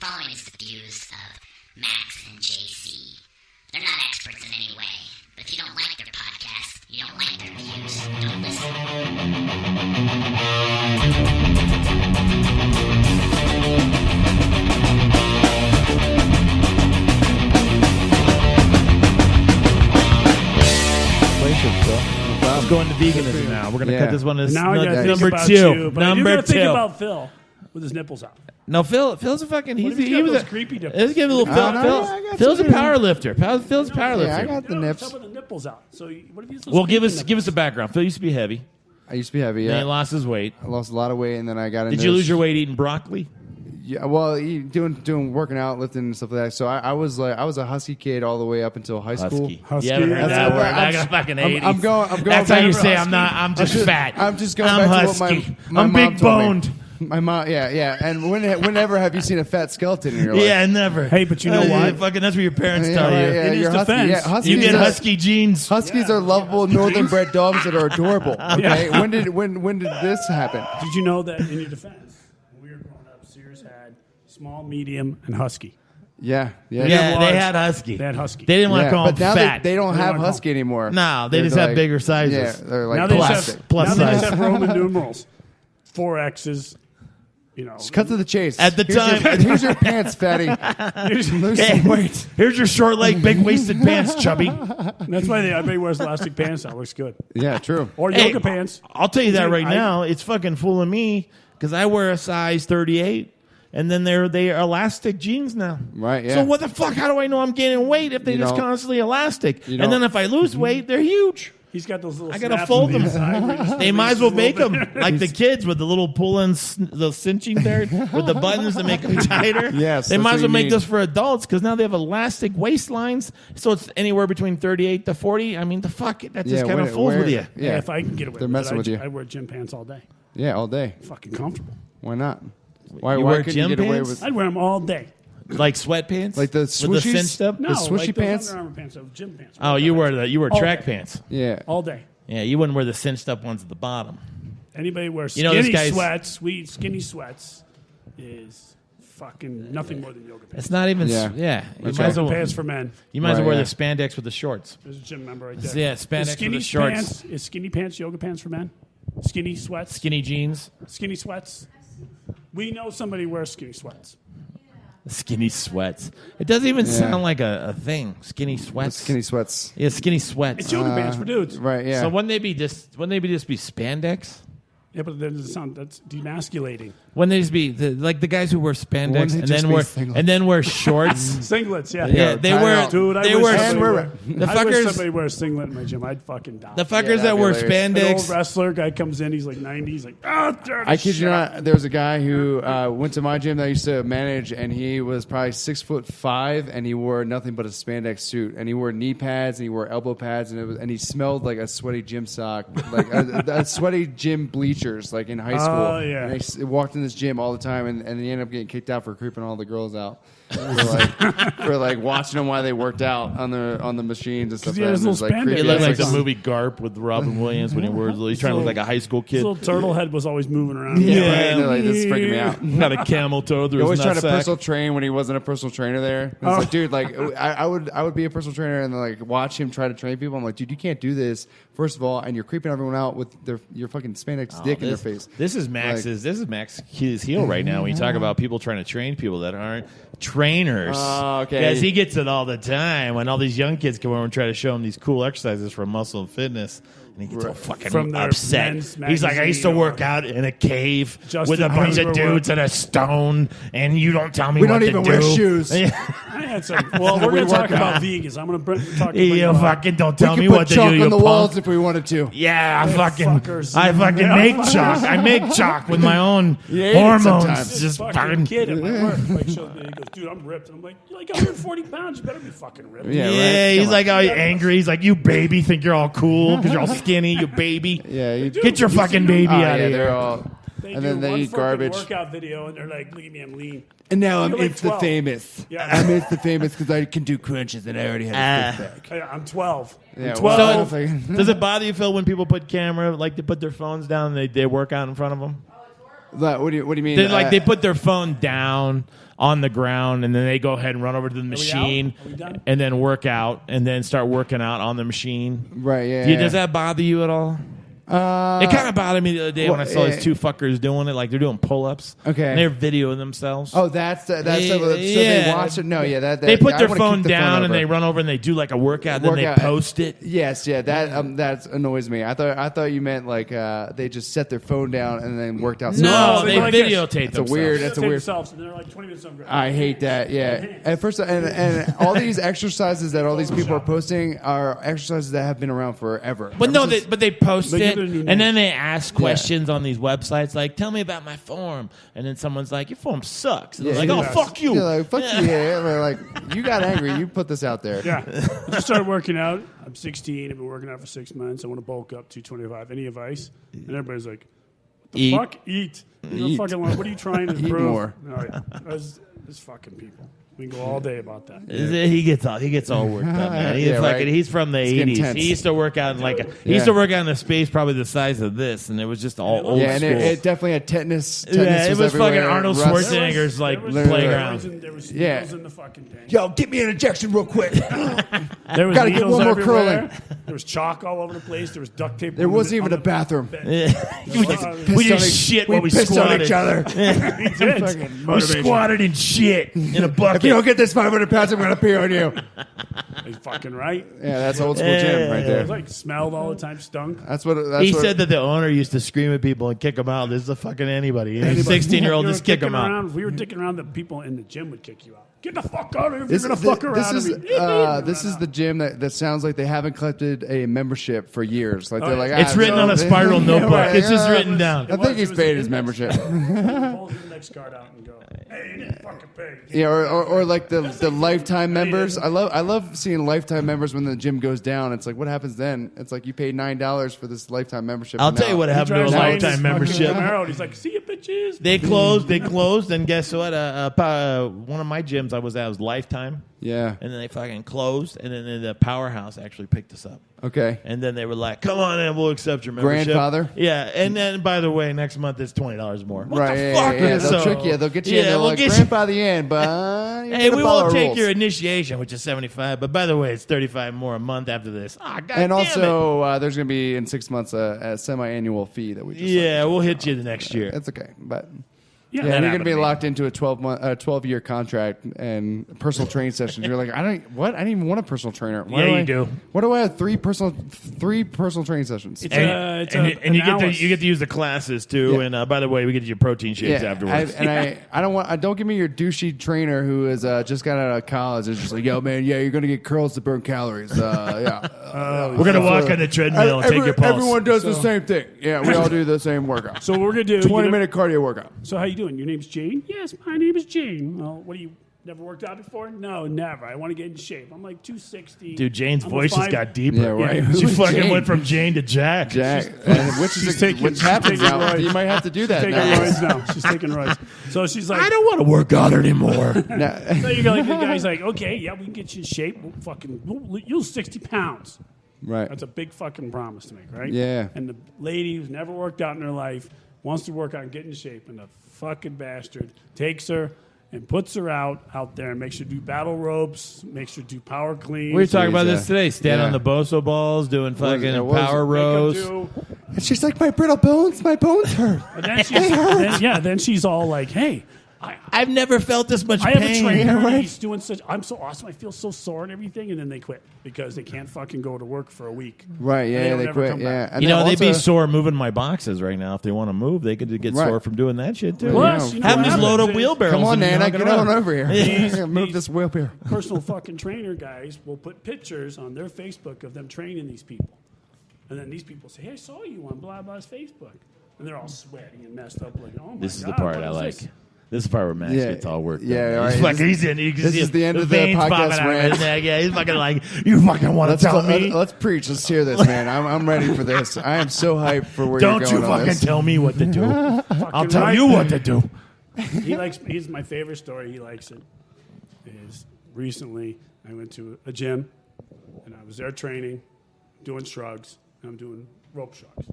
following is the views of Max and JC. They're not experts in any way, but if you don't like their podcast, you don't like their views, don't listen. Let's go into veganism now. We're going to cut this one as now number two. Number two. Think about Phil with his nipples out. No, Phil's a fucking. He was a creepy nipples. Let's give a little Phil. Phil's a power lifter. Phil's a power lifter. Yeah, I got the nips. Top of the nipples out. So what if you? Well, give us a background. Phil used to be heavy. I used to be heavy. Then Yeah, he lost his weight. I lost a lot of weight, and then I got into. Did you lose your weight eating broccoli? Yeah, well, doing working out, lifting, and stuff like that. So I was a husky kid all the way up until high school. Husky. You haven't heard that word. I got fucking 80s. I'm going. That's how you say I'm not. I'm just fat. I'm just going I'm back husky. to what my I'm mom big told me. boned. My mom, yeah. And whenever have you seen a fat skeleton in your life? Yeah, never. Hey, but you know what? Fucking, that's what your parents tell you. Yeah, In his you're husky. defense, Yeah, huskies You get are- husky genes. Huskies are lovable northern bred dogs that are adorable. Okay, when did this happen? Did you know that in your defense, when we were growing up, Sears had small, medium, and husky. Yeah. Yeah, they had husky. They had husky. They didn't want to call but them now fat. they don't have don't husky anymore. No, they They're just have like- bigger sizes. Yeah, they're like Now they plastic. just have, plus now they just size. have Roman numerals, 4 X's. You know, Just cut to the chase. At the time- here's your pants, fatty. Lose some weight. Here's your short leg, big waisted pants, chubby. that's why everybody wears elastic pants. That looks good. Yeah, true. Or Hey, yoga pants. I'll tell you that right I- now. It's fucking fooling me because I wear a size 38. And then they are elastic jeans now. Right, yeah. So what the fuck? How do I know I'm gaining weight if they're You just don't- constantly elastic? you And then don't- if I lose weight, they're huge. He's got those little. I gotta snaps fold on the them. inside where he just They might as well make releases a them little bit. like the kids with the little pull-in, the cinching there with the buttons to make them tighter. Yes, they that's might as what well you make need. this for adults because now they have elastic waistlines, so it's anywhere between 38 to 40. I mean, the fuck, that just kind of fools with you. Yeah, If I can get away they're with messing it, with you. I wear gym pants all day. Yeah, all day. Fucking comfortable. Why not? Why You wear couldn't gym you get away pants? with I'd wear them all day. Like sweatpants, Like the with the swooshies? cinched up. No, The swooshy like pants? Those Under Armour pants, those gym pants. Oh, you wear All track day. pants. Yeah. all day. Yeah, you wouldn't wear the cinched up ones at the bottom. Anybody wears You know, skinny this guy's- sweats? Skinny sweats is fucking nothing more than yoga pants. It's not even. Yeah. Yeah, you That's might as Yoga well. pants for men. You might as well Right, wear the spandex with the shorts. There's a gym member right there. Yeah, spandex Is with skinny the shorts. pants. Is skinny pants yoga pants for men? Skinny sweats. Skinny jeans. Skinny sweats. We know somebody wears skinny sweats. Skinny sweats. It doesn't even sound like a thing. Skinny sweats. Skinny sweats. Yeah, skinny sweats. It's yoga pants for dudes. Right, yeah. So wouldn't they just be spandex? Yeah, but that doesn't sound. That's demasculating. Wouldn't they just be like the guys who wear Wouldn't spandex they and just then be wear singlets? and then wear shorts? Singlets, yeah. Yeah, they time wear. out. Dude, I they wish wear. somebody wear- wear- The I wish fuckers. somebody wear a singlet in my gym. I'd fucking die. The fuckers that'd that be wear hilarious. An old spandex. wrestler guy comes in. He's like 90. He's like, oh, I kid you not. There was a guy who went to my gym that I used to manage, and he was probably 6'5", and he wore nothing but a spandex suit, and he wore knee pads, and he wore elbow pads, and he smelled like a sweaty gym sock, like a sweaty gym bleachers, like in high school. Oh, yeah. And he walked in this gym all the time, and he ended up getting kicked out for creeping all the girls out. for watching them while they worked out on the machines and stuff. he had his It was, little spandex. creepy. It looked like Yeah. the movie Garp with Robin Williams when he's trying to look like a high school His kid. little turtle head was always moving around. Yeah, right. They're like, this is freaking me out. Got a camel toe through He his always tried to nutsack. personal train when he wasn't a personal trainer there. It's like, dude, like I would be a personal trainer and then like watch him try to train people. I'm like, dude, you can't do this. First of all, and you're creeping everyone out with your fucking spandex dick in their face. This is Max's his heel right now. When you talk about people trying to train people that aren't trainers. Oh, okay. Because he gets it all the time when all these young kids come over and try to show him these cool exercises for muscle and fitness. And he gets all fucking From their upset. men's He's like, I used to magazine work or out in a cave Justin with a bunch of Bieber dudes and a stone, and you don't tell me We what don't to even do. wear shoes. I had some. Well, we're going to talk about vegans. I'm going to talk You about fucking don't We tell could me put what to chalk do, you on the punk. walls if we wanted to. Yeah, fuckers. I fucking Yeah. make chalk. I make chalk with my own Yeah, it hormones. sometimes. this Just fucking fucking kid at my work. Like, he goes, dude, I'm ripped. And I'm like, you're like 140 pounds. You better be fucking ripped. Yeah, Yeah, right? he's Come like all angry. He's like, you baby think you're all cool because you're all skinny, you baby. Yeah, you Get your fucking baby Oh, out yeah, of they're here. all. They And do then they one eat fucking garbage. workout video, and they're like, look at me, I'm lean. And now I'm You're like Insta 12. famous. Yeah. I'm Insta famous because I can do crunches and I already have a six pack. Hey, I'm 12. Yeah, I'm well, 12. so- Does it bother you, Phil, when people put camera, like they put their phones down and they work out in front of them? What do you mean? They put their phone down on the ground, and then they go ahead and run over to the machine, Are we done? and then work out, and then start working out on the machine. Right? Yeah. Does that bother you at all? It kind of bothered me the other day when I saw these two fuckers doing it. Like they're doing pull-ups. Okay. And they're videoing themselves. Oh, that's so they watch it. No, yeah, that they put I their wanna phone keep the down phone and over. they run over and they do like a workout. Then Workout. they post it. Yes, yeah, that annoys me. I thought you meant like they just set their phone down and then worked out. No, they they go like this. videotape That's a weird. They That's a take weird. themselves, and they're like 20 minutes on. I hate that. Yeah. At first, and all these exercises that all these people are posting are exercises that have been around forever. But Ever no, since- they post They it, give it a new and name. then they ask questions on these websites, like, "Tell me about my form," and then someone's like, "Your form sucks," and they're like, "Oh, Yes. fuck you." Yeah, like, fuck you. Yeah, they're like, you got angry. You put this out there. Yeah. I just started working out. I'm 16. I've been working out for 6 months. I want to bulk up 225. Any advice? And everybody's like, what the Eat. fuck? Eat. You don't fucking learn. What are you trying to Eat prove? more. Oh, yeah. This fucking people. We can go all day about that. He gets all worked up, man. He's Yeah, right. He's from the It's 80s. intense. He used to work out he used to work out in a space probably the size of this, and it was just all old Yeah, and school. it definitely had tetanus. Yeah, it was fucking everywhere. Arnold Rust. Schwarzenegger's like There was playground. steroids and there was Yeah. needles in the fucking thing. Yo, get me an injection real quick. There was Gotta get needles one more everywhere. curling. There was chalk all over the place. There was duct tape. There on wasn't the- even on a the bathroom. bed. We just shit while we pissed on squatted. each other. We did. We squatted and shit in a bucket. If you don't get this 500 pounds, I'm going to pee on you. He's fucking right. Yeah, that's old school gym right It there. was like smelled all the time, stunk. That's what. He said that the owner used to scream at people and kick them out. This is a fucking anybody. And a 16-year-old You were just kick dicking them out. around. If we were dicking around, the people in the gym would kick you out. Get the fuck out of here if This, you're gonna fuck around. this is the gym that sounds like they haven't collected a membership for years. Like they're like, It's written on a spiral notebook. right, It's just yeah. written down. I think he's paid his membership. Pull the index card out and go. Hey, you didn't fucking pay. Yeah, or like the lifetime members. I love seeing lifetime members when the gym goes down. It's like, what happens then? It's like you paid $9 for this lifetime membership. I'll and tell you now- what happened to a Drives away in his lifetime fucking membership. Camaro, and he's like, see you bitches. They closed, and guess what? One of my gyms I was at was Lifetime, Yeah. and then they fucking closed, and then the Powerhouse actually picked us up. Okay. And then they were like, "Come on in, we'll accept your membership." Grandfather? Yeah, and then by the way, next month it's $20 more. What Right. the Yeah, fuck? yeah, yeah. They'll So- trick you. They'll get you in. Yeah, They'll we'll like get you- grandfather you in, but you Hey, gotta we follow won't our take rules. your initiation, which is $75. But by the way, it's $35 more a month after this. Ah, God And damn also, there's going to be in 6 months a semi-annual fee that we it. just. Yeah, we'll hit you the next year. That's okay, but. Yeah, Yeah, that you're going to happened be to me. locked into a 12-year contract and personal training sessions. You're like, I didn't even want a personal trainer. Why Yeah, I- you do. Why do I have three personal training sessions? It's And, it's and, a- and you an get to Alice. you get to use the classes too. Yeah. And by the way, we get your protein shakes afterwards. I don't want. Don't give me your douchey trainer who is just got out of college. It's just like, yo, man, yeah, you're gonna get curls to burn calories. Yeah, We're gonna walk on the treadmill and take your pulse. Everyone does the same thing. Yeah, we all do the same workout. So what we're gonna do? 20-minute cardio workout. So how you doing? Your name's Jane? Yes, my name is Jane. Well, what do you never worked out before? No, never. I want to get in shape. I'm like 260. Dude, Jane's I'm a voice has five- got deeper. Yeah, right. She Who's fucking Jane? went from Jane to Jack. Jack, which she's happens taking now. roids. You might have to do that Taking now. roids now. She's taking roids. So she's like, I don't want to work out anymore. So you go, like, the guy's like, okay, yeah, we can get you in shape. We'll lose 60 pounds. Right. That's a big fucking promise to make, right? Yeah. And the lady who's never worked out in her life wants to work out and get in shape, and the fucking bastard takes her and puts her out there and makes her do battle ropes, makes her do power cleans. We were talking about Jeez, this today. Stand yeah. on the Boso balls, doing fucking it was- power make 'em rows. do- And she's like, my brittle bones, my bones hurt. And then she's all like, hey, I've never felt this much I have pain. a trainer. right. He's doing such. I'm so awesome. I feel so sore and everything. And then they quit because they can't fucking go to work for a week. Right, yeah, don't they ever quit. come Yeah, back. and You then know, they'd be also- sore moving my boxes right now if they want to move. They could get Right. sore from doing that shit too. Plus, you know Have what them just load happens up is- wheelbarrows. Come on, and Nana, knock it get around. on over here. These- Move these- this wheelbarrow. Personal fucking trainer guys will put pictures on their Facebook of them training these people. And then these people say, hey, I saw you on blah blah's Facebook. And they're all sweating and messed up like, oh my This is God, the part what I is like. this? This is the part where Max Yeah, gets all worked yeah, up. right. He's fucking, he's in. You can This see is the end of the veins podcast popping out of rant. his neck. Yeah, he's fucking like, you fucking want to tell me? Let's preach. Let's hear this, man. I'm ready for this. I am so hyped for where Don't you're you going on fucking this. tell me what to do. I'll tell right. you what to do. He's my favorite story. He likes it. Is recently I went to a gym and I was there training, doing shrugs, and I'm doing rope shrugs.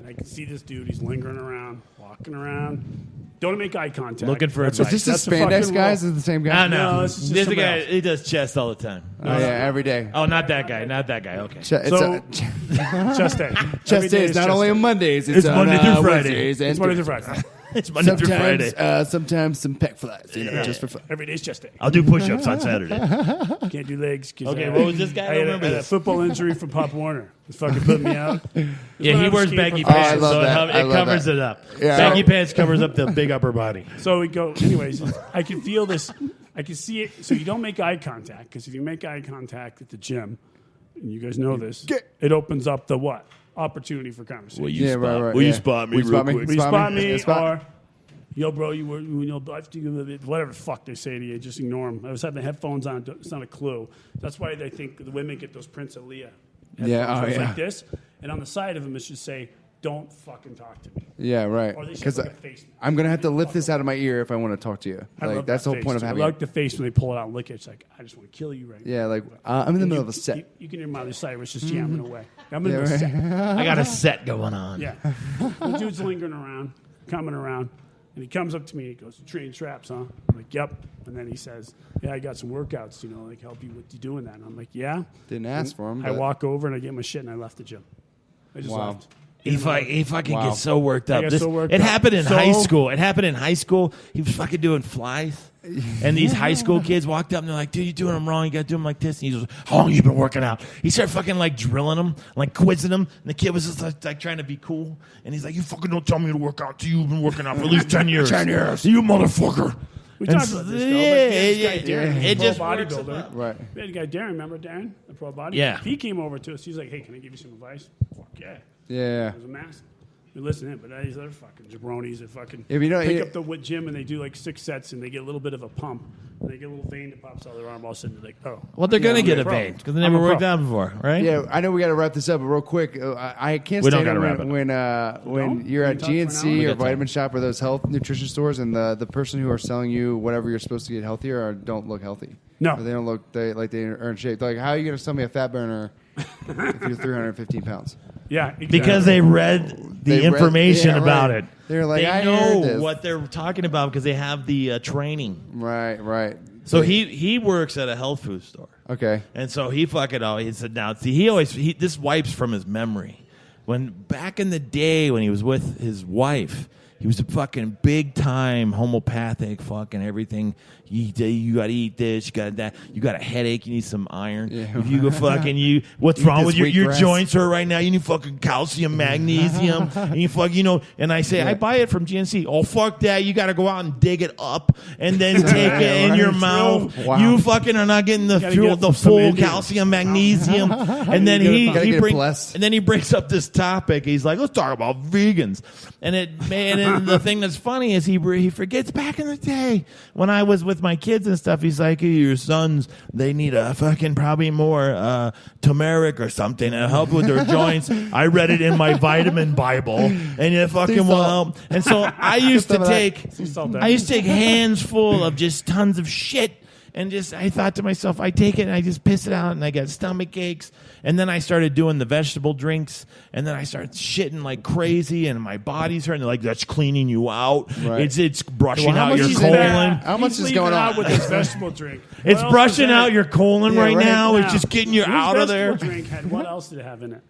And I can see this dude. He's lingering around, walking around. Don't make eye contact. Looking for That's advice. Is this the That's spandex fucking guys? rule. Is it the same I guy? don't know. No, this is just There's a somebody guy. else. He does chest all the time. Oh, yeah, every day. Oh, not that guy. Not that guy. Okay. It's So- a, Chest day. Every chest day day is not chest only day. on Mondays. It's on, Monday through Friday. Wednesdays and It's Monday through Friday. It's Monday through Friday. Sometimes some pec flies, just for fun. Every day's chest day. I'll do push-ups on Saturday. Can't do legs. 'Cause Okay, I- what was this guy? I I don't had remember a this. football injury from Pop Warner. It's fucking putting me out. Yeah, he wears baggy I pants, love so that. I it love covers that. it up. Yeah. Baggy pants covers up the big upper body. So we go. Anyways, I can feel this. I can see it. So you don't make eye contact because if you make eye contact at the gym, and you guys know this, it opens up the what? Opportunity for conversation. Will you Yeah, spot? right, right, Will you yeah. spot me Will you real spot me? quick? Will you spot me? Yeah, spot. Or, yo, bro, whatever the fuck they say to you, just ignore them. I was having headphones on. It's not a clue. That's why they think the women get those Prince of Leah. Yeah, headphones. oh, It's yeah. like this. And on the side of them, it should say, don't fucking talk to me. Yeah, right. Or they should Because look at face. I'm gonna have to lift this out of my ear if I want to talk to you. I Like love that's the that whole point face, of too. having I it. like the face when they pull it out and lick it. It's like, I just want to kill you right now. Yeah, like I'm in the middle of a set. You can hear Miley Cyrus just jamming away. I'm in Yeah, the right. set. I got a set going on. Yeah. The dude's lingering around, coming around, and he comes up to me. He goes, "You train traps, huh?" I'm like, "Yep." And then he says, "Yeah, I got some workouts, like help you with you doing that." And I'm like, "Yeah." Didn't ask for him. I walk over and I get my shit and I left the gym. I just Wow. left. He fucking Wow. gets so worked I up. get This- so worked it up. happened in So- high school. It happened in high school. He was fucking doing flies. And these high school kids walked up and they're like, dude, you're doing them wrong. You got to do them like this. And he goes, how long you been working out? He started fucking like drilling them, like quizzing them. And the kid was just like trying to be cool. And he's like, you fucking don't tell me to work out till you've been working out for at least 10 years. 10 years. You motherfucker. We And talked so- about this, though. yeah, but this guy, yeah, Darren, it pro just works bodybuilder. up. Right. We had a guy, Darren, remember Darren, the pro bodybuilder? Yeah. He came over to us. He's like, hey, can I give you some advice? Fuck yeah. Yeah. There's a mask. We listen to him, but these other fucking jabronis that fucking If you know- pick yeah. up the gym and they do like 6 sets and they get a little bit of a pump and they get a little vein that pops out of their arm. All of a sudden they're like, oh. Well, they're going to I'm get a a pro. vein because they I'm never a worked pro. out before, right? Yeah, I know we got to wrap this up, but real quick, I can't We don't stand gotta it when when you're We at can talk for an hour? GNC We or got time. Vitamin Shop or those health nutrition stores, and the person who are selling you whatever you're supposed to get healthier or don't look healthy. No. Or they don't look like they are in shape. Like, how are you going to sell me a fat burner if you're 315 pounds? Yeah, exactly. Because they read the They read- information yeah, about right. it. They're like, they I know heard this. what they're talking about because they have the training. Right. So he works at a health food store, Okay. and so he fucking always said now. See, this wipes from his memory. When back in the day when he was with his wife, he was a fucking big time homeopathic fucking everything. You got to eat this, you got that. You got a headache, you need some iron. Yeah. If you go fucking what's Eat wrong this with your wheatgrass. joints hurt right now? You need fucking calcium, magnesium, and you fuck And I say I buy it from GNC. Oh fuck that! You got to go out and dig it up and then take it in your True. mouth. Wow. You fucking are not getting the Gotta get the some full Indian. calcium, magnesium, and then You he gotta get it brings blessed. and then he brings up this topic. He's like, let's talk about vegans. And and the thing that's funny is he forgets back in the day when I was with my kids and stuff. He's like, your sons, they need a fucking probably more turmeric or something to help with their joints. I read it in my vitamin Bible, and it fucking will help. And so I used to take hands full of just tons of shit. And I thought to myself, I take it and I just piss it out and I got stomach aches. And then I started doing the vegetable drinks and then I started shitting like crazy and my body's hurting. They're like, that's cleaning you out. Right. It's brushing Well, how out much your is colon. that? How much He's is leaving going out on? with this vegetable drink? It's What else brushing was in out it? your colon Yeah, right right. now. It's Now, just getting you his out of there. vegetable drink had what else did it have in it?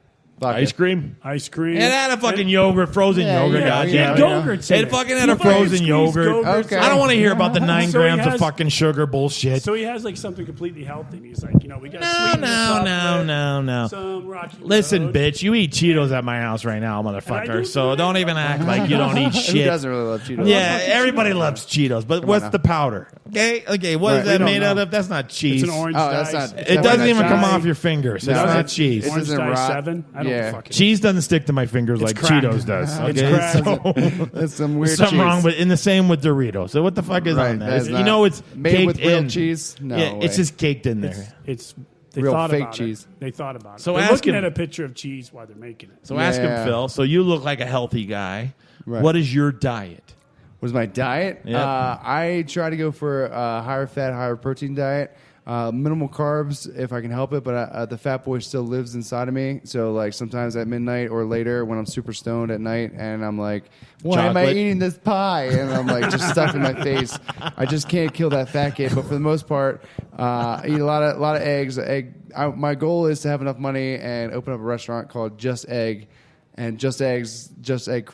Ice cream. Ice cream. It had a fucking yogurt, frozen Yeah, yogurt. yeah, God, He had yeah. Go-Gurts in It it. fucking had a You fucking frozen squeeze yogurt. Go-Gurts Okay. in I don't it. want to hear about the 9 So he grams of has- fucking sugar bullshit. So he has like something completely healthy. And he's like, we got to sweeten this up No. with some Rocky Listen, Road. bitch, you eat Cheetos at my house right now, And I motherfucker. do So too. don't even act like you don't eat Who shit. doesn't really love Cheetos? Yeah, everybody loves Cheetos, but what's now. the powder? Okay, what Right. is We that don't made out know. of? That's not cheese. It's an orange Oh, that's dice. not- It doesn't That's even come not off your fingers. It's No, not it's- cheese. It Orange doesn't dice rot. 7. I don't Yeah. fucking Cheese doesn't stick to my fingers like crack. Cheetos does. It's Okay, crack. so That's some weird something cheese. wrong with in the same with Doritos. So what the fuck is Right, on there? that is You not- know it's made caked with real in. cheese? No yeah, it's way. just caked in there. It's they Real thought fake about cheese. It. They thought about it. So They're ask looking him- at a picture of cheese while they're making it. So ask him, Yeah. Phil. So you look like a healthy guy. Right. What is your diet? Was my diet? Yep. I try to go for a higher fat, higher protein diet. Minimal carbs if I can help it, but the fat boy still lives inside of me. So like sometimes at midnight or later when I'm super stoned at night and I'm like, why am I Chocolate. eating this pie? And I'm like just stuffing my face. I just can't kill that fat kid. But for the most part, I eat a lot of eggs. My goal is to have enough money and open up a restaurant called Just Egg. And Just Egg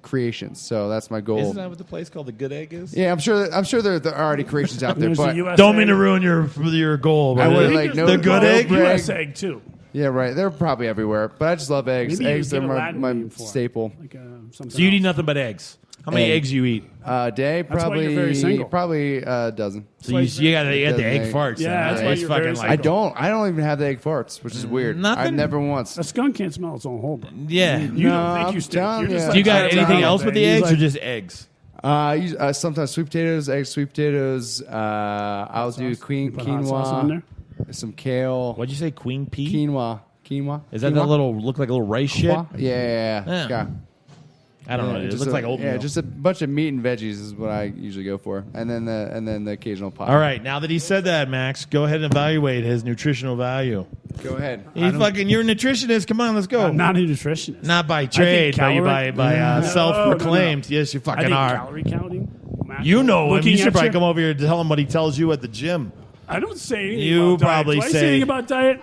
Creations. So that's my goal. Isn't that what the place called The Good Egg is? Yeah, I'm sure there are already creations out there. There's But the US Don't mean to egg. ruin your goal, I but would it- like no The Good no Egg? bread. US egg too. Yeah, right. They're probably everywhere, but I just love eggs. Maybe you Eggs get are a my, Latin my name for it. staple. Like something So you eat else. nothing but eggs. How many Egg. eggs you eat? A day, That's why you're very single. probably a dozen. So you got the egg egg. farts. Yeah, huh? that's why It's you're fucking very like single. I don't even have the egg farts, which is weird. Nothing? I've never once. A skunk can't smell its own hole, bro. yeah. You No, don't think I'm you stink. telling You're just you. like Do you got Charles anything Allen else with the thing. He's eggs or like, just eggs? I use sometimes sweet potatoes, eggs, sweet potatoes. I'll do You put hot sauce on there? quinoa, some kale, What'd you say? Queen pea? quinoa. Is that Quinoa? that little look like a little rice shit? Yeah. Yeah. I don't know. It just looks like oatmeal. Yeah, just a bunch of meat and veggies is what I usually go for, and then the occasional pie. All right, now that he said that, Max, go ahead and evaluate his nutritional value. Go ahead. You're a nutritionist. Come on, let's go. I'm not a nutritionist. Not by trade, but you by No, self-proclaimed. no. Yes, you I fucking think are. calorie counting. You know him. Looking You should at probably come over here and tell him what he tells you at the gym. I don't say anything You about probably diet. Do I say- anything about diet?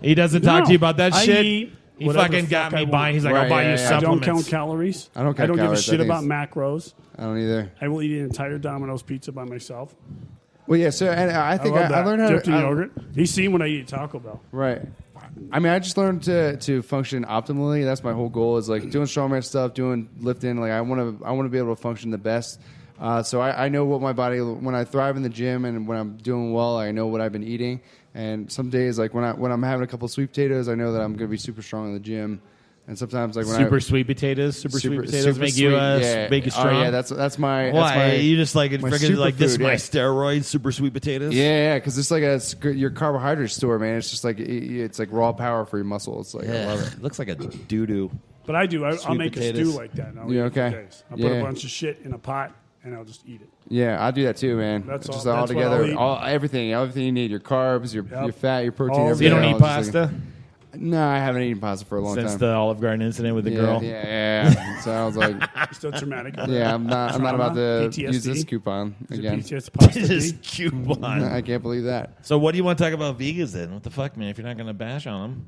He doesn't talk No. to you about that I shit. eat He whatever fucking the got fuck me I buying. want. He's like, Right, I'll buy yeah, you yeah. I don't supplements. count calories. I don't count give a calories. I shit think about it's- macros. I don't either. I will eat an entire Domino's pizza by myself. Well, yeah. So, and I think love I that. learned how Dipped in to. yogurt. He's seen when I eat Taco Bell. Right. I mean, I just learned to function optimally. That's my whole goal. Is like doing strongman stuff, doing lifting. Like I want to be able to function the best. So I know what my body when I thrive in the gym and when I'm doing well, I know what I've been eating. And some days, like when I'm having a couple sweet potatoes, I know that I'm going to be super strong in the gym. And sometimes, like when Super sweet potatoes. Super sweet potatoes make you make you strong. Oh, yeah, that's my. Why? That's my, You just like it my freaking like this is superfood, my yeah. steroids, super sweet potatoes? Yeah, because it's like your carbohydrate store, man. It's just like it's like raw power for your muscle. It's like I love it. It looks like a doo-doo. But I do. I'll Sweet make a potatoes. stew like that. And I'll Yeah, eat it for okay. days. I'll put Yeah. a bunch of shit in a pot and I'll just eat it. Yeah, I do that too, man. That's Just all- all that's what I'll together, eat. everything you need, your carbs, your fat, your protein. All So you everything don't eat else. It's like- pasta no, I haven't eaten pasta for a long since time. the Olive Garden incident with the girl? Yeah. So I was like, It's still traumatic. yeah, I'm not about to PTSD? use this coupon Is it again. PTSD? Just coupon. I can't believe that. So what do you want to talk about vegans then? What the fuck, man? If you're not going to bash on them,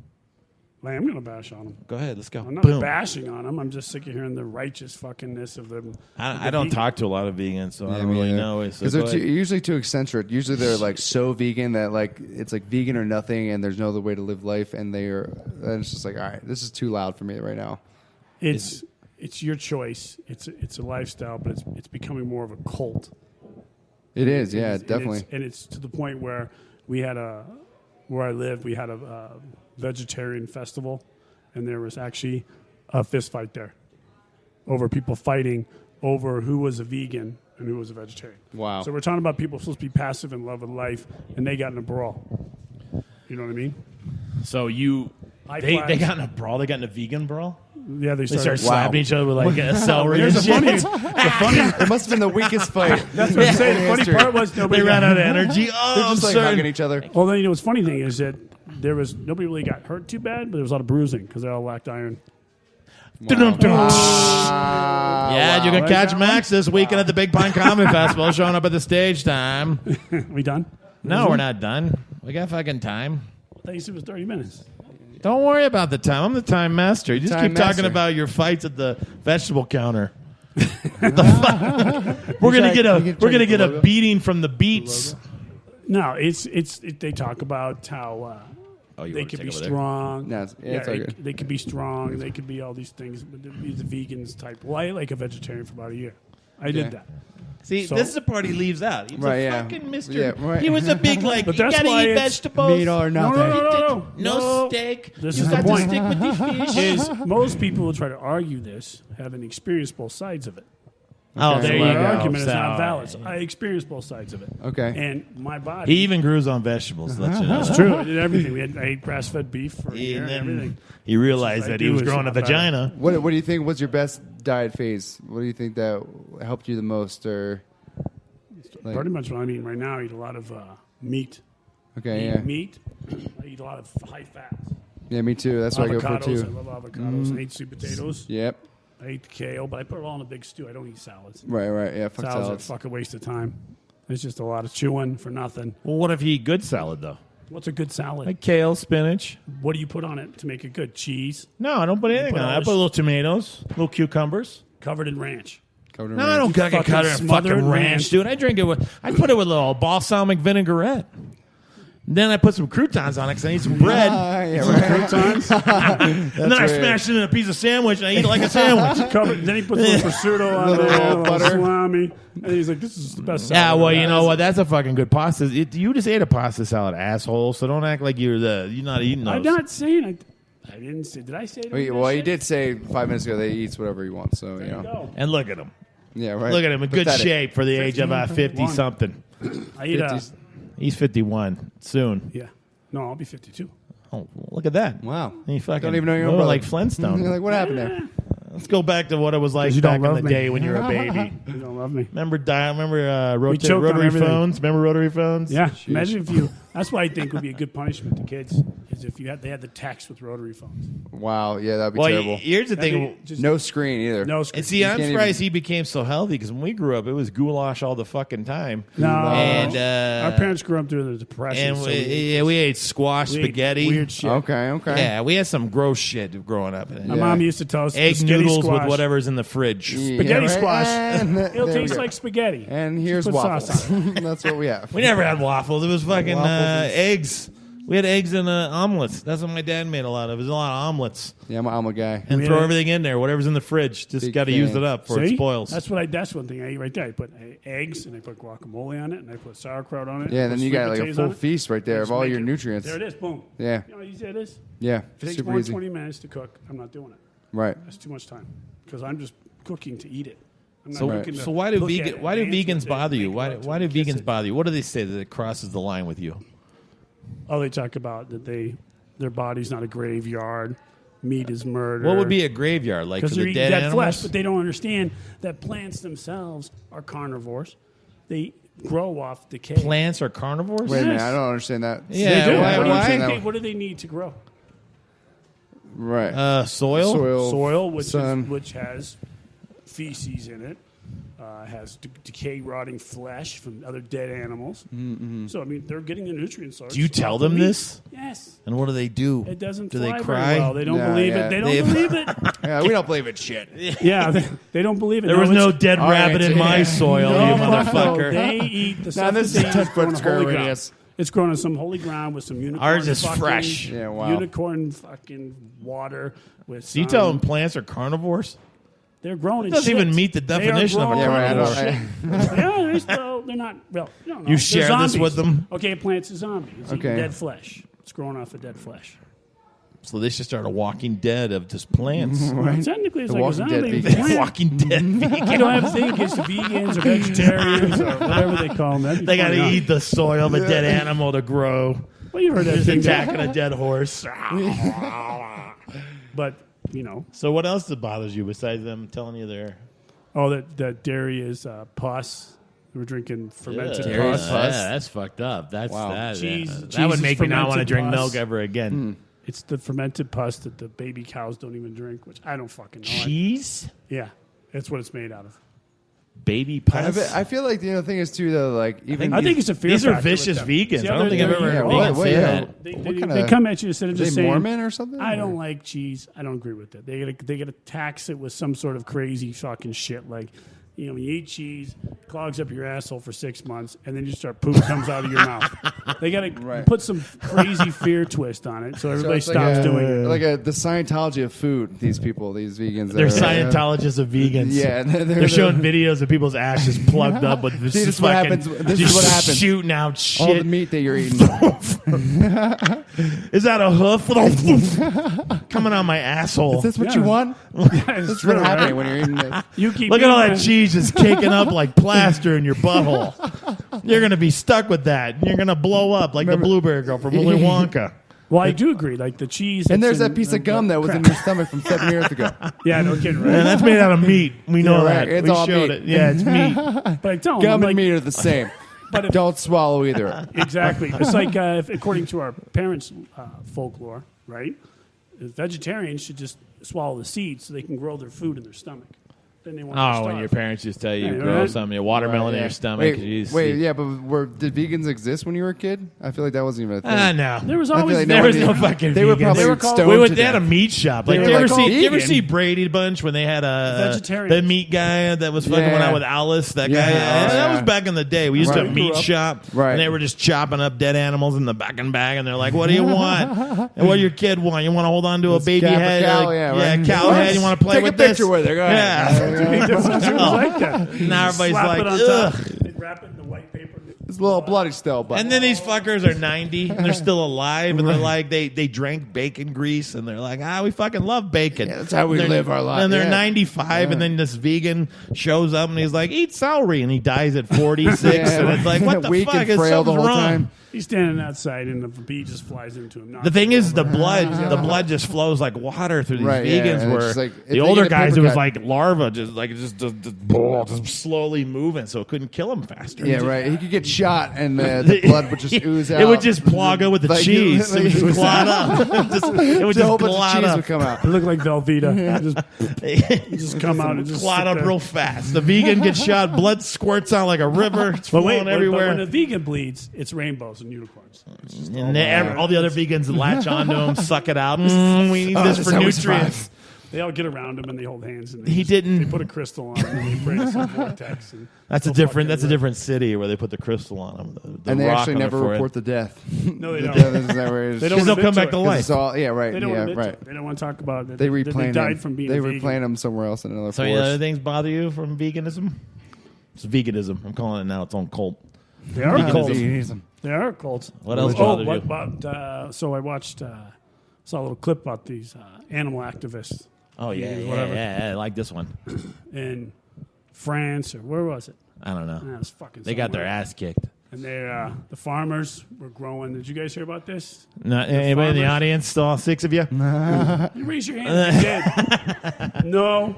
I am going to bash on them. go ahead. Let's go. I'm not Boom. bashing on them. I'm just sick of hearing the righteous fuckingness of them. I don't talk to a lot of vegans, so I don't me really either. know. So Because go they're ahead. usually too eccentric. Usually they're like so vegan that like it's like vegan or nothing, and there's no other way to live life. And and it's just like, all right, this is too loud for me right now. It's your choice. It's a lifestyle, but it's becoming more of a cult. It is, yeah, And definitely. and it's to the point where where I live, we had a vegetarian festival, and there was actually a fist fight there over people fighting over who was a vegan and who was a vegetarian. Wow. So we're talking about people supposed to be passive and love of life, and they got in a brawl. You know what I mean? So I they flash. got in a brawl. They got in a vegan brawl. Yeah, they They started. started slapping each other with like a celery and Here's the shit. funny. It must have been the weakest fight. That's what I'm saying. The funny History. part was nobody They ran got out of energy. Oh, They're I'm just like certain. hugging each other. Well, then what's funny thing is that there was nobody really got hurt too bad, but there was a lot of bruising because they all lacked iron. Dun-dun-dun. Yeah, you can Right catch now? Max this weekend at the Big Pine Comedy Festival, showing up at the stage time. We done? No, we're not done. We got fucking time. I thought you said it was 30 minutes. Don't worry about the time. I'm the time master. You just Time keep talking master. about your fights at the vegetable counter. We're gonna get a logo? beating from the beats. No, they talk about how they could be strong. No, it's all good. They could be strong. They could be all these things. But these vegans type. Well, I like a vegetarian for about a year. I did that. See, So- this is the part he leaves out. He was Right, a yeah. fucking Mr. Yeah, right. He was a big like. But You that's gotta why eat it's vegetables. meat or nothing. No. No steak. This you is the got to point. stick with the fish. Is most people who try to argue this haven't experienced both sides of it. Oh, there So you my go. argument is So- not valid. So I experienced both sides of it. Okay. And my body. He even grows on vegetables. Let you know. It's true. I did everything. I ate grass-fed beef for a year And and everything. then he realized Just that I he do was is growing a not better. vagina. What do you think was your best diet phase, what do you think that helped you the most? Or like, Pretty much what I mean right now. I eat a lot of meat. okay, I yeah, eat meat. I eat a lot of high fats. yeah, me too. That's what I go for Avocados. I too. love avocados. I eat sweet potatoes. Yep. I eat kale, but I put it all in a big stew. I don't eat salads. Right. Yeah. Fuck Salads are a salads. fucking waste of time. It's just a lot of chewing for nothing. Well, what if you eat good salad though? What's a good salad? Like kale, spinach. What do you put on it to make it good? Cheese No, I don't put anything put on it. all I this- put little tomatoes, little cucumbers. covered in ranch. Covered in No, I ranch. don't cook it, fucking cut it in smothered fucking ranch, ranch. dude. I drink it with. I put it with a little balsamic vinaigrette. Then I put some croutons on it because I need some bread. Yeah, right. Croutons. And then I smash it in a piece of sandwich and I eat it like a sandwich. Covered. Then he puts a little prosciutto on there, a little butter. salami, and he's like, "This is the best." Yeah, salad well, ever you had." know what? That's a fucking good pasta. You just ate a pasta salad, asshole. So don't act like you're not eating those. I'm not saying I didn't say. Did I say? Well, you did say 5 minutes ago that he eats whatever he wants. So you know. Go. And look at him. Yeah. Right. Look at him in good Pathetic. shape for the age of 50 something. I eat 50s. He's 51 soon. Yeah. No, I'll be 52. Oh, look at that. Wow. He fucking Don't even know your own oh, brother. like Flintstone. You're like, what happened there? Let's go back to what it was like 'Cause you back don't in love the me. day when you were a baby. You don't love me. Remember choked on rotary everything. phones? Remember rotary phones? Yeah. Imagine if you. That's what I think would be a good punishment to kids is if they had the text with rotary phones. Wow. Yeah, that'd be Well, terrible. here's the That'd thing. be just No screen either. no. And see, I'm can't surprised even- he became so healthy because when we grew up, it was goulash all the fucking time. No. And Our parents grew up during the Depression. and so we ate squash we ate spaghetti. Weird shit. Okay. Yeah, we had some gross shit growing up. My mom used to tell us Egg spaghetti noodles squash. with whatever's in the fridge. Spaghetti right. squash. And It'll there we taste go. like spaghetti. And here's Put waffles. sauce on That's what we have. We never had waffles. It was fucking Waffles is- eggs. We had eggs and omelets. That's what my dad made a lot of. It was a lot of omelets. Yeah, I'm a guy. And We throw had- everything in there. Whatever's in the fridge. Just Big got to use fan. it up before it See? spoils. That's one thing I eat right there. I put eggs and I put guacamole on it and I put sauerkraut on it. Yeah, and then put you sweet got like a potatoes full on it. feast right there of Just all make your it- nutrients. There it is. Boom. Yeah. You know how easy it is? Yeah. If it takes Super more easy. than 20 minutes to cook, I'm not doing it. Right. That's too much time because I'm just cooking to eat it. I'm not So, cooking to so why do look at it, why do dance vegans with it, bother you? make Why love to do it, kiss vegans it. bother you? What do they say that it crosses the line with you? Oh, they talk about that their body's not a graveyard. Meat is murder. What would be a graveyard like for Because they're the eating dead dead animals? flesh, but they don't understand that plants themselves are carnivores. They grow off decay. Plants are carnivores. Wait a minute. Yes. I don't understand that. Yeah, They do. why- What do you why? think That they- one. what do they need to grow? Right. Soil. Soil, which sun. which has feces in it, has decay, rotting flesh from other dead animals. Mm-hmm. So I mean, they're getting the nutrient source. Do you tell off the them meat. this? Yes. And what do they do? It doesn't Do fly they very cry? well. They don't No, believe yeah. it. They don't They- believe it. Yeah, we don't believe it. Shit. Yeah, they don't believe it. There was no it's- dead All right, rabbit in so my yeah. soil, No, you fuck no. motherfucker. They eat the Now stuff this that is they 10 eat grown foot on square holy ground. radius. It's grown on some holy ground with some unicorn. Ours is fucking- fresh. Yeah, wow. Unicorn fucking water with. So you tell them plants are carnivores? they're grown in doesn't shit. even meet the They are definition of a grown Yeah, right. I in don't, shit. Yeah, they're not. Well, no. You They're share this zombies. with them? Okay, a plant's a zombie. It's eating Okay. dead flesh. It's growing off of dead flesh. So they should start a Walking Dead of just plants. Well, technically, it's The like a Walking Dead zombie. vegan. Plant. Walking Dead vegan. You don't have to think against the vegans or vegetarians or whatever they call them. That'd be They got to fun, huh? eat the soil of a dead animal to grow. Well, you heard that Just thing. attacking a dead horse. But, you know, So what else bothers you besides them telling you they're that dairy is pus. We're drinking fermented Dairy pus. is pus? Yeah, that's fucked up. That's Wow. that. Cheese- that cheese would is make me not want to fermented drink pus. milk ever again. It's the fermented pus that the baby cows don't even drink, which I don't fucking know. Cheese, Yeah, that's what it's made out of. baby I pus. feel like the thing is too though. Like even I think it's a fear These are factor with vicious them. vegans. See I how don't think I've they're- ever heard a yeah, vegan what- say yeah. that. They, What they, kinda- they come at you instead of Are just they saying Mormon or something? I or- don't like cheese. I don't agree with it. They gotta tax it with some sort of crazy fucking shit like. You know, when you eat cheese, clogs up your asshole for 6 months, and then you start poop comes out of your mouth. They got to Right. put some crazy fear twist on it, so everybody it's stops like doing it. Like the Scientology of food. These people, these vegans. They're that are- Scientologists of vegans. Yeah, They're showing videos of people's ashes plugged up with this See, this is what fucking- happens- this is just what happens. shooting out all the shit. meat that you're eating. Is that a hoof? Coming on my asshole. Is this what Yeah. you want? It's That's true, what's happening right? when you're eating this. You keep Look at all eating that cheese just caking up like plaster in your butthole. You're going to be stuck with that. You're going to blow up like the blueberry girl from Willy Wonka. Well, I do agree. Like the cheese. And that's there's that piece of gum that was in your stomach from 7 years ago. Yeah, no kidding, right? And that's made out of meat. We know Yeah, right. that. It's We all showed meat. it. Yeah, it's meat. But I tell Gum them, and meat are the same. But Don't swallow either. exactly. It's like if, according to our parents' folklore, right? Vegetarians should just swallow the seeds so they can grow their food in their stomach. Then they won't Oh, starve. when your parents just tell you Yeah, to grow right. something, a watermelon in Yeah. your stomach. Wait, yeah, but did vegans exist when you were a kid? I feel like that wasn't even a thing. No. There was I feel always like There was no nobody- fucking They were vegans. probably They were called- stoned We went to they had a death. meat shop. Like, They do were you like, ever vegan. see Brady Bunch when they had Vegetarians. the meat guy that was fucking Yeah. went out with Alice? That guy. Yeah. Yeah, Oh, that was yeah. back in the day. We used to have a Right. meat shop, Right. and they were just chopping up dead animals in the back and bag, and they're like, "What do you want? And what do your kid want? You want to hold on to a baby calf or head? cow, Like, yeah, right. cow head. You want to play Take with a picture this? with it. Go ahead. Yeah. It was like that. Now everybody's Slap like, it on ugh. top. They'd wrap it in the white paper. It's a little bloody still, but And then these fuckers are 90 and they're still alive, and they're like, they drank bacon grease, and they're like, we fucking love bacon. Yeah, that's how we And they're- live our life. And they're Yeah. 95, and then this vegan shows up and he's like, eat celery, and he dies at 46, Yeah. and it's like, what the Weak fuck and is frail the something's whole wrong? time. He's standing outside, and the bee just flies into him. The thing is, the blood just flows like water through these Right, yeah, vegans. and it's Where just like, if the they older get a guys, paper it was cut- like larva, just slowly moving, so it couldn't kill him faster. yeah, right. He could get shot, and the blood would just ooze out. It would just plug up with the Like, cheese. It would just clot up. it would Just a just whole bunch of clot cheese up. would come out. It looked like Velveeta. Just come out and just clot sit up there. real fast. The vegan gets shot, blood squirts out like a river. It's But flowing wait, everywhere. but when a vegan bleeds, it's rainbows and unicorns. It's just And all the other vegans latch onto him, suck it out. We need this that's for how we nutrients. they all get around him and they hold hands. And they He just- didn't- They put a crystal on him and they brace a vortex. And That's a they'll different. fucking That's a live. different city where they put the crystal on him. The And they rock actually on their never forehead. report the death. No, they The don't. death is that where it is. They don't Because they'll admit come to back it. to 'Cause life. it's all, yeah, right, They don't yeah, admit to right. it. They don't want to talk about it. They That replant they died him. from being They a vegan. replant him somewhere else in another So any other forest. things bother you from veganism? It's veganism. I'm calling it now its own cult. They are Veganism. cults. Veganism. They are cults. What else Oh, bothered what you? about? So I watched. Saw a little clip about these animal activists Oh yeah, Vegans, yeah, whatever. yeah. I like this one. in France or where was it? I don't know. Nah, it was fucking. They got their somewhere. ass kicked. And they, the farmers were growing. Did you guys hear about this? Not anybody in the farmers- audience? Still all six of you? You raise your hand. if you did. No.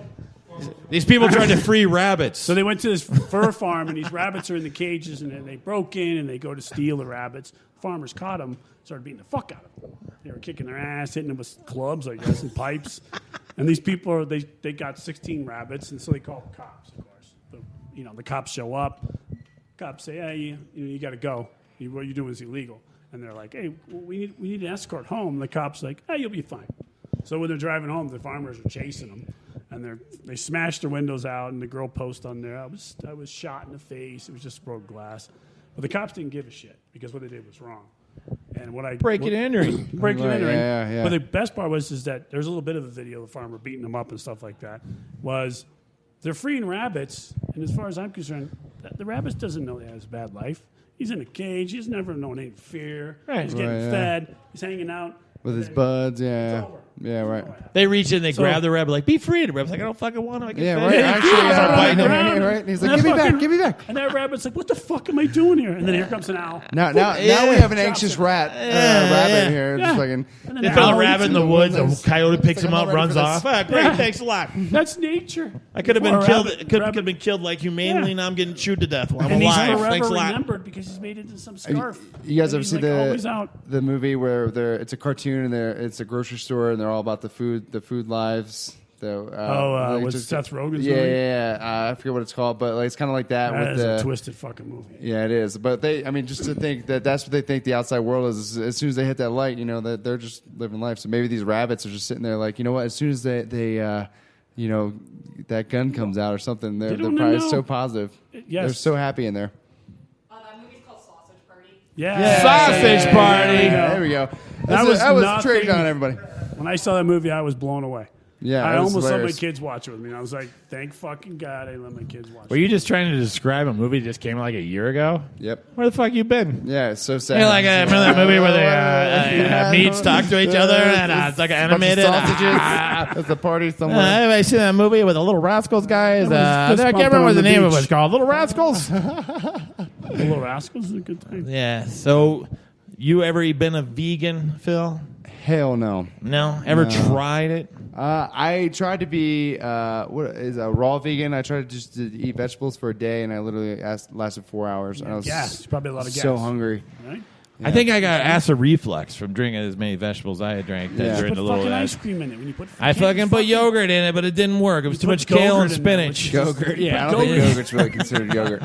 These people tried to free rabbits. So they went to this fur farm, and these rabbits are in the cages, and then they broke in, and they go to steal the rabbits. Farmers caught them, started beating the fuck out of them. They were kicking their ass, hitting them with clubs, I guess, and pipes. And these people, they got 16 rabbits, and so they called the cops, of course. The cops show up. Cops say, hey, you got to go. What you're doing is illegal. And they're like, hey, we need an escort home. And the cop's like, hey, you'll be fine. So when they're driving home, the farmers are chasing them, and they smashed their windows out. And the girl posts on there, I was shot in the face. It was just broke glass. But the cops didn't give a shit because what they did was wrong. And break it entering. breaking and Right, entering. yeah. But the best part is that there's a little bit of a video of the farmer beating them up and stuff like that. Was they're freeing rabbits, and as far as I'm concerned, the rabbit doesn't know he has a bad life. He's in a cage. He's never known any fear. Right. He's getting Right, yeah. fed. He's hanging out With his And buds, yeah. over. Yeah, right. They reach in, they So- grab the rabbit, like, be free. The rabbit's like, I don't fucking want to. I can Yeah, fit right. in." Actually, Yeah, yeah, right, right, right. right. And he's And like, that give me back, fucking- give me back. And that rabbit's like, what the fuck am I doing here? And then here comes an owl. Now we have an anxious rabbit here. Yeah. Just fucking, And then They the throw the owl rabbit in eats the him. woods, It's a coyote picks like, him I'm up, not ready runs for off. this. Ah, great, Yeah. thanks a lot. That's nature. I could have been Or killed. rabbit- Could rabbit- have been killed like humanely. Yeah. Now I'm getting chewed to death while I'm And he's alive. forever Thanks a lot. remembered because he's made it into some scarf. you guys And ever he's see like always out. the movie where it's a cartoon and it's a grocery store and they're all about the food lives. Like with Seth Rogen's yeah, movie? I forget what it's called, but like it's kind of like that That with is the a twisted fucking movie. Yeah, it is. But just to think that's what they think the outside world is. As soon as they hit that light, that they're just living life. So maybe these rabbits are just sitting there, like, you know what? As soon as they that gun comes out or something, they're don't probably know. so positive. Yes. They're so happy in there. That movie's called Sausage Party. Yeah. Sausage party. There we go. That was that was nothing- trade on everybody. When I saw that movie, I was blown away. Yeah, I it was almost let my hilarious. kids watch it with me. And I was like, thank fucking God I let my kids watch Were it. you just trying to describe a movie that just came out like a year ago? Yep. Where the fuck you been? Yeah, it's so sad. You're like, remember that movie where the meats talk to each other and it's like animated? sausages. Ah. It's a party somewhere. Anybody seen that movie with the Little Rascals guys? I fist can't bump remember on what the the name of it beach. was called. Little Rascals? The Little Rascals is a good time. Yeah. So You ever been a vegan, Phil? Hell no. No? Ever No. tried it? I tried to be what is a raw vegan. I tried just to eat vegetables for a day, and I literally lasted 4 hours. And I was Gas. Probably a lot of gas. so hungry. Right? I think I got acid reflux from drinking as many vegetables I had drank Yeah. during Put the little fucking ass. ice cream in it. When you put I fucking put yogurt in it, but it didn't work. It was too put much kale and Go-Gurt in there, spinach. which is- Yogurt. Yeah, I don't think Go-Gurt. yogurt's really considered yogurt.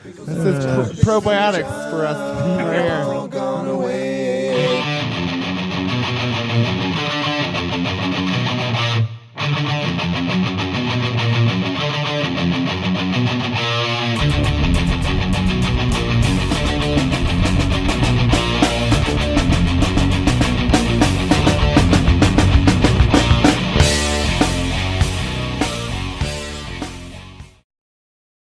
This is probiotics for us right here.